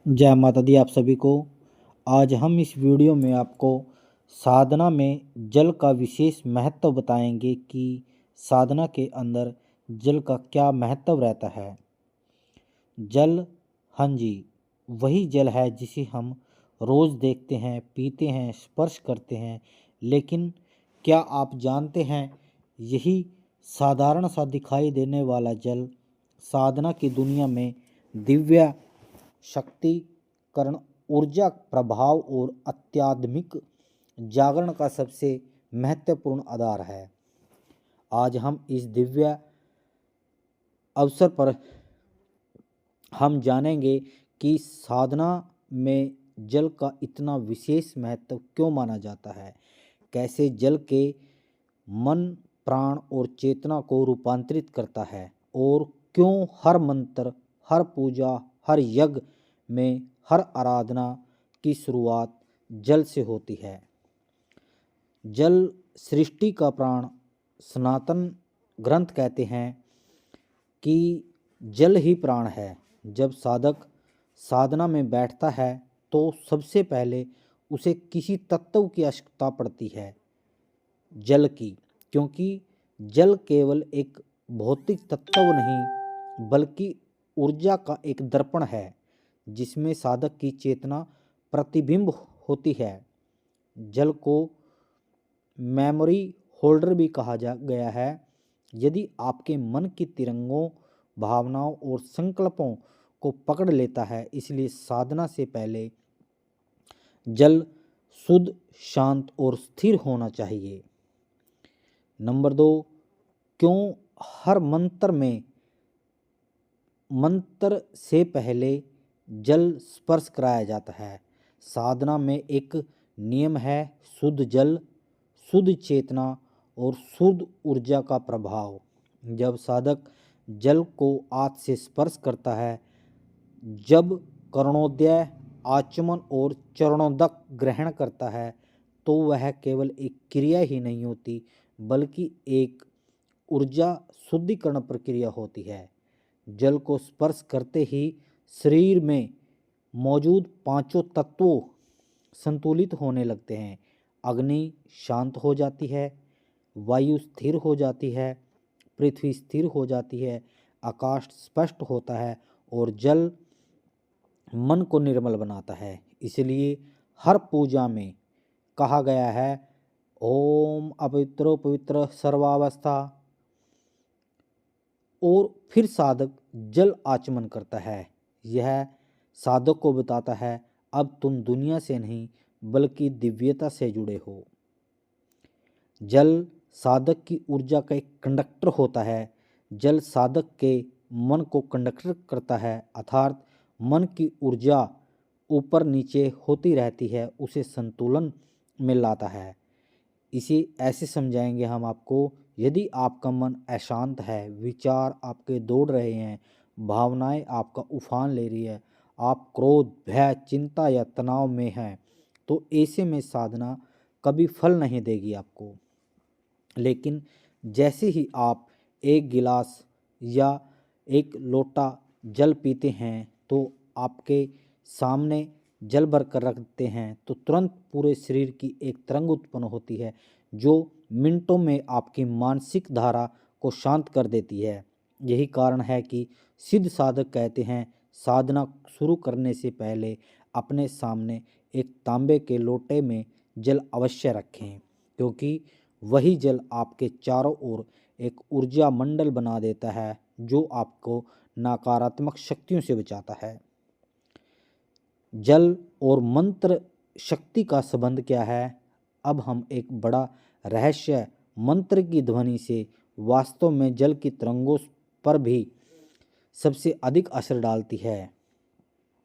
जय माता दी आप सभी को। आज हम इस वीडियो में आपको साधना में जल का विशेष महत्व बताएंगे कि साधना के अंदर जल का क्या महत्व रहता है। जल, हाँ जी, वही जल है जिसे हम रोज़ देखते हैं, पीते हैं, स्पर्श करते हैं। लेकिन क्या आप जानते हैं, यही साधारण सा दिखाई देने वाला जल साधना की दुनिया में दिव्य शक्तिकरण, ऊर्जा प्रभाव और आध्यात्मिक जागरण का सबसे महत्वपूर्ण आधार है। आज हम इस दिव्य अवसर पर हम जानेंगे कि साधना में जल का इतना विशेष महत्व क्यों माना जाता है, कैसे जल के मन, प्राण और चेतना को रूपांतरित करता है, और क्यों हर मंत्र, हर पूजा, हर यज्ञ में, हर आराधना की शुरुआत जल से होती है। जल सृष्टि का प्राण। सनातन ग्रंथ कहते हैं कि जल ही प्राण है। जब साधक साधना में बैठता है तो सबसे पहले उसे किसी तत्व की आवश्यकता पड़ती है, जल की, क्योंकि जल केवल एक भौतिक तत्व नहीं बल्कि ऊर्जा का एक दर्पण है जिसमें साधक की चेतना प्रतिबिंब होती है। जल को मेमोरी होल्डर भी कहा जा गया है। यदि आपके मन की तिरंगों, भावनाओं और संकल्पों को पकड़ लेता है। इसलिए साधना से पहले जल शुद्ध, शांत और स्थिर होना चाहिए। नंबर 2, क्यों हर मंत्र से पहले जल स्पर्श कराया जाता है। साधना में एक नियम है, शुद्ध जल, शुद्ध चेतना और शुद्ध ऊर्जा का प्रभाव। जब साधक जल को हाथ से स्पर्श करता है, जब करणोदय, आचमन और चरणोदक ग्रहण करता है, तो वह केवल एक क्रिया ही नहीं होती बल्कि एक ऊर्जा शुद्धिकरण प्रक्रिया होती है। जल को स्पर्श करते ही शरीर में मौजूद पांचों तत्वों संतुलित होने लगते हैं। अग्नि शांत हो जाती है, वायु स्थिर हो जाती है, पृथ्वी स्थिर हो जाती है, आकाश स्पष्ट होता है और जल मन को निर्मल बनाता है। इसलिए हर पूजा में कहा गया है, ओम अपवित्रो पवित्र सर्वावस्था। और फिर साधक जल आचमन करता है। यह साधक को बताता है, अब तुम दुनिया से नहीं बल्कि दिव्यता से जुड़े हो। जल साधक की ऊर्जा का एक कंडक्टर होता है। जल साधक के मन को कंडक्टर करता है, अर्थात मन की ऊर्जा ऊपर नीचे होती रहती है, उसे संतुलन में लाता है। इसे ऐसे समझाएंगे हम आपको, यदि आपका मन अशांत है, विचार आपके दौड़ रहे हैं, भावनाएं आपका उफान ले रही है, आप क्रोध, भय, चिंता या तनाव में हैं, तो ऐसे में साधना कभी फल नहीं देगी आपको। लेकिन जैसे ही आप एक गिलास या एक लोटा जल पीते हैं तो आपके सामने जल भर कर रखते हैं तो तुरंत पूरे शरीर की एक तरंग उत्पन्न होती है जो मिनटों में आपकी मानसिक धारा को शांत कर देती है। यही कारण है कि सिद्ध साधक कहते हैं, साधना शुरू करने से पहले अपने सामने एक तांबे के लोटे में जल अवश्य रखें, क्योंकि वही जल आपके चारों ओर एक ऊर्जा मंडल बना देता है जो आपको नकारात्मक शक्तियों से बचाता है। जल और मंत्र शक्ति का संबंध क्या है? अब हम एक बड़ा रहस्य, मंत्र की ध्वनि से वास्तव में जल की तरंगों पर भी सबसे अधिक असर डालती है।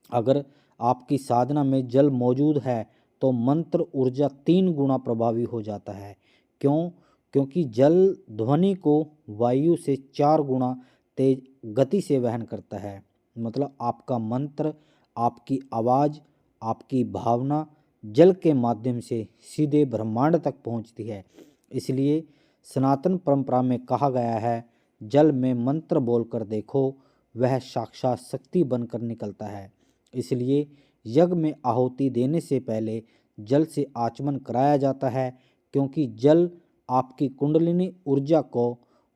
अगर आपकी साधना में जल मौजूद है तो मंत्र ऊर्जा 3 गुना प्रभावी हो जाता है। क्यों? क्योंकि जल ध्वनि को वायु से 4 गुना तेज गति से वहन करता है। मतलब आपका मंत्र, आपकी आवाज़, आपकी भावना जल के माध्यम से सीधे ब्रह्मांड तक पहुंचती है। इसलिए सनातन परंपरा में कहा गया है, जल में मंत्र बोलकर देखो, वह साक्षात शक्ति बनकर निकलता है। इसलिए यज्ञ में आहुति देने से पहले जल से आचमन कराया जाता है, क्योंकि जल आपकी कुंडलिनी ऊर्जा को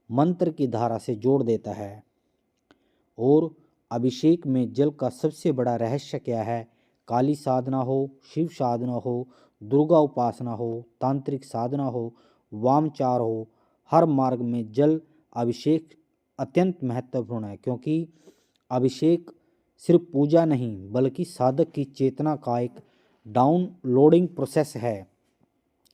मंत्र की धारा से जोड़ देता है। और अभिषेक में जल का सबसे बड़ा रहस्य क्या है? काली साधना हो, शिव साधना हो, दुर्गा उपासना हो, तांत्रिक साधना हो, वामचार हो, हर मार्ग में जल अभिषेक अत्यंत महत्वपूर्ण है, क्योंकि अभिषेक सिर्फ पूजा नहीं बल्कि साधक की चेतना का एक डाउनलोडिंग प्रोसेस है।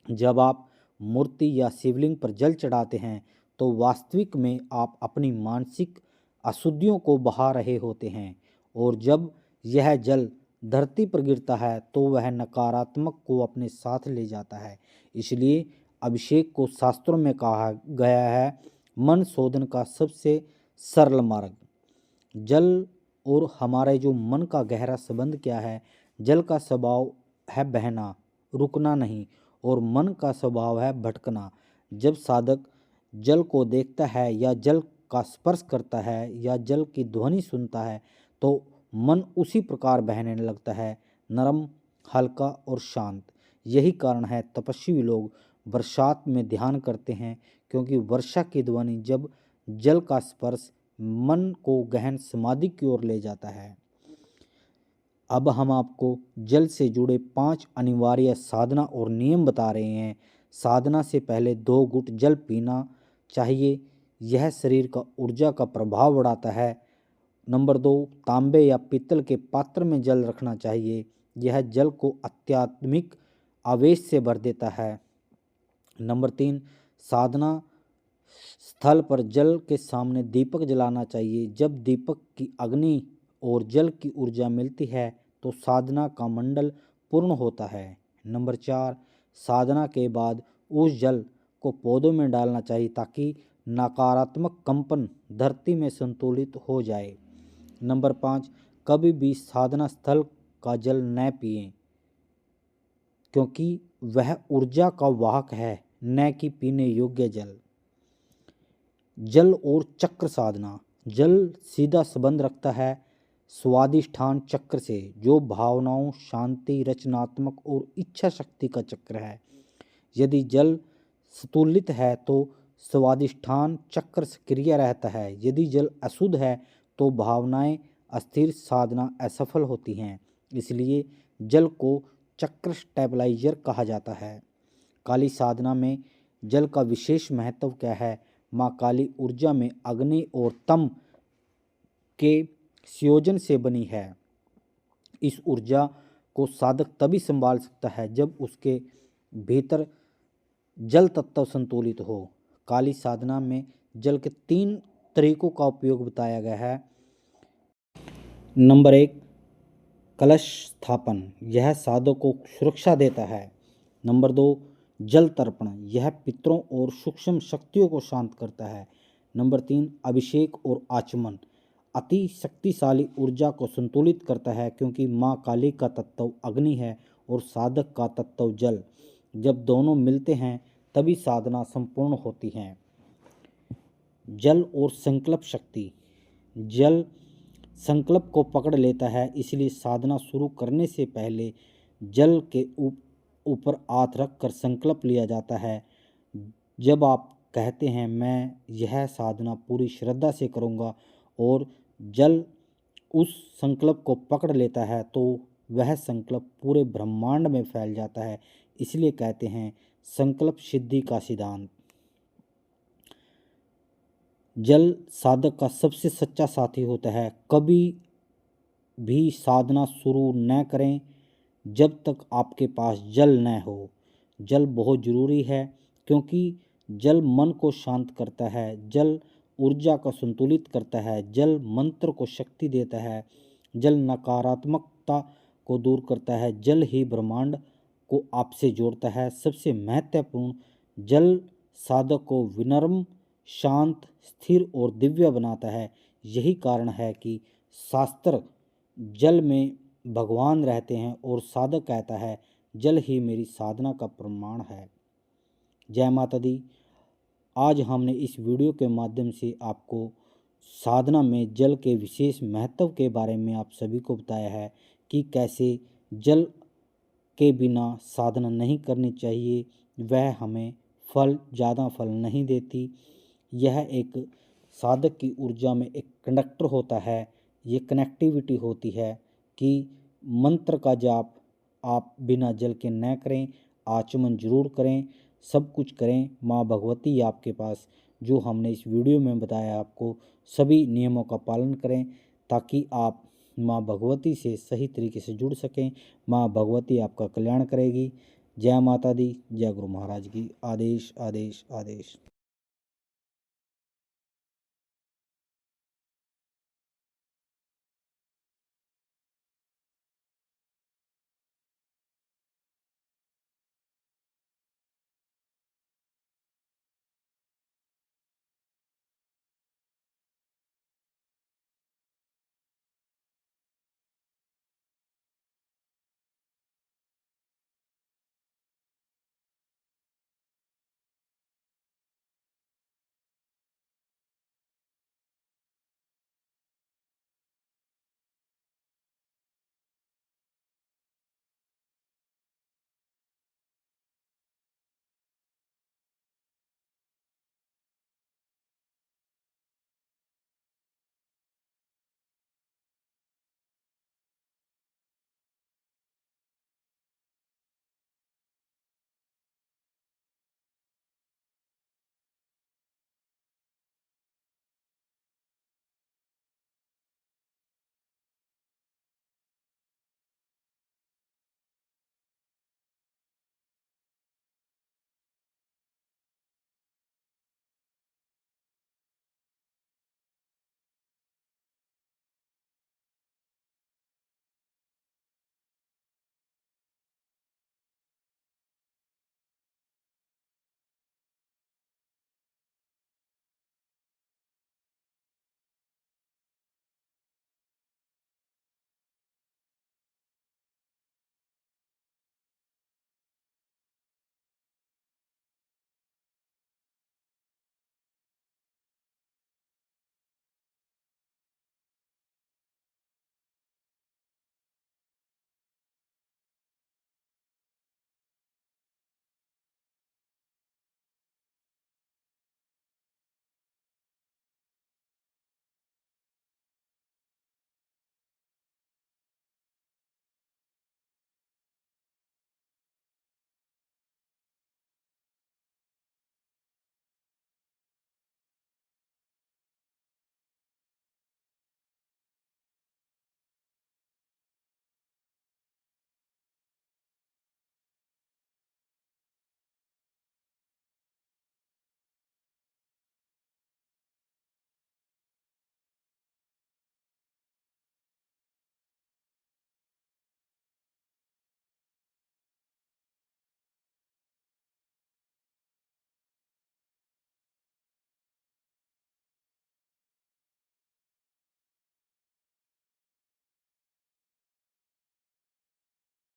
जब आप मूर्ति या शिवलिंग पर जल चढ़ाते हैं तो वास्तविक में आप अपनी मानसिक अशुद्धियों को बहा रहे होते हैं, और जब यह जल धरती पर गिरता है तो वह नकारात्मक को अपने साथ ले जाता है। इसलिए अभिषेक को शास्त्रों में कहा गया है मन शोधन का सबसे सरल मार्ग। जल और हमारे जो मन का गहरा संबंध क्या है? जल का स्वभाव है बहना, रुकना नहीं, और मन का स्वभाव है भटकना। जब साधक जल को देखता है या जल का स्पर्श करता है या जल की ध्वनि सुनता है तो मन उसी प्रकार बहने लगता है, नरम, हल्का और शांत। यही कारण है तपस्वी लोग बरसात में ध्यान करते हैं, क्योंकि वर्षा की ध्वनि जब जल का स्पर्श मन को गहन समाधि की ओर ले जाता है। अब हम आपको जल से जुड़े 5 अनिवार्य साधना और नियम बता रहे हैं। साधना से पहले 2 घूंट जल पीना चाहिए, यह शरीर का ऊर्जा का प्रभाव बढ़ाता है। नंबर 2, तांबे या पीतल के पात्र में जल रखना चाहिए, यह जल को आध्यात्मिक आवेश से भर देता है। नंबर 3, साधना स्थल पर जल के सामने दीपक जलाना चाहिए। जब दीपक की अग्नि और जल की ऊर्जा मिलती है तो साधना का मंडल पूर्ण होता है। नंबर 4, साधना के बाद उस जल को पौधों में डालना चाहिए ताकि नकारात्मक कंपन धरती में संतुलित हो जाए। नंबर 5, कभी भी साधना स्थल का जल न पिएं, क्योंकि वह ऊर्जा का वाहक है, न कि पीने योग्य जल। जल और चक्र साधना। जल सीधा संबंध रखता है स्वादिष्ठान चक्र से, जो भावनाओं, शांति, रचनात्मक और इच्छा शक्ति का चक्र है। यदि जल संतुलित है तो स्वादिष्ठान चक्र सक्रिय रहता है, यदि जल अशुद्ध है तो भावनाएं अस्थिर, साधना असफल होती हैं। इसलिए जल को चक्र स्टेबलाइजर कहा जाता है। काली साधना में जल का विशेष महत्व क्या है? माँ काली ऊर्जा में अग्नि और तम के संयोजन से बनी है। इस ऊर्जा को साधक तभी संभाल सकता है जब उसके भीतर जल तत्व संतुलित हो। काली साधना में जल के 3 तरीकों का उपयोग बताया गया है। नंबर 1, कलश स्थापन, यह साधक को सुरक्षा देता है। नंबर 2, जल तर्पण, यह पितरों और सूक्ष्म शक्तियों को शांत करता है। नंबर 3, अभिषेक और आचमन, अति शक्तिशाली ऊर्जा को संतुलित करता है, क्योंकि माँ काली का तत्व अग्नि है और साधक का तत्व जल। जब दोनों मिलते हैं तभी साधना संपूर्ण होती है। जल और संकल्प शक्ति। जल संकल्प को पकड़ लेता है, इसलिए साधना शुरू करने से पहले जल के ऊपर हाथ रख कर संकल्प लिया जाता है। जब आप कहते हैं मैं यह साधना पूरी श्रद्धा से करूँगा और जल उस संकल्प को पकड़ लेता है तो वह संकल्प पूरे ब्रह्मांड में फैल जाता है। इसलिए कहते हैं संकल्प सिद्धि का सिद्धांत। जल साधक का सबसे सच्चा साथी होता है। कभी भी साधना शुरू न करें जब तक आपके पास जल न हो। जल बहुत ज़रूरी है, क्योंकि जल मन को शांत करता है, जल ऊर्जा को संतुलित करता है, जल मंत्र को शक्ति देता है, जल नकारात्मकता को दूर करता है, जल ही ब्रह्मांड को आपसे जोड़ता है। सबसे महत्वपूर्ण, जल साधक को विनम्र, शांत, स्थिर और दिव्य बनाता है। यही कारण है कि शास्त्र जल में भगवान रहते हैं और साधक कहता है जल ही मेरी साधना का प्रमाण है। जय माता दी। आज हमने इस वीडियो के माध्यम से आपको साधना में जल के विशेष महत्व के बारे में आप सभी को बताया है कि कैसे जल के बिना साधना नहीं करनी चाहिए, वह हमें ज़्यादा फल नहीं देती। यह एक साधक की ऊर्जा में एक कंडक्टर होता है, ये कनेक्टिविटी होती है कि मंत्र का जाप आप बिना जल के न करें, आचमन जरूर करें, सब कुछ करें। माँ भगवती आपके पास जो हमने इस वीडियो में बताया आपको सभी नियमों का पालन करें ताकि आप माँ भगवती से सही तरीके से जुड़ सकें। माँ भगवती आपका कल्याण करेगी। जय माता दी, जय गुरु महाराज की। आदेश आदेश आदेश।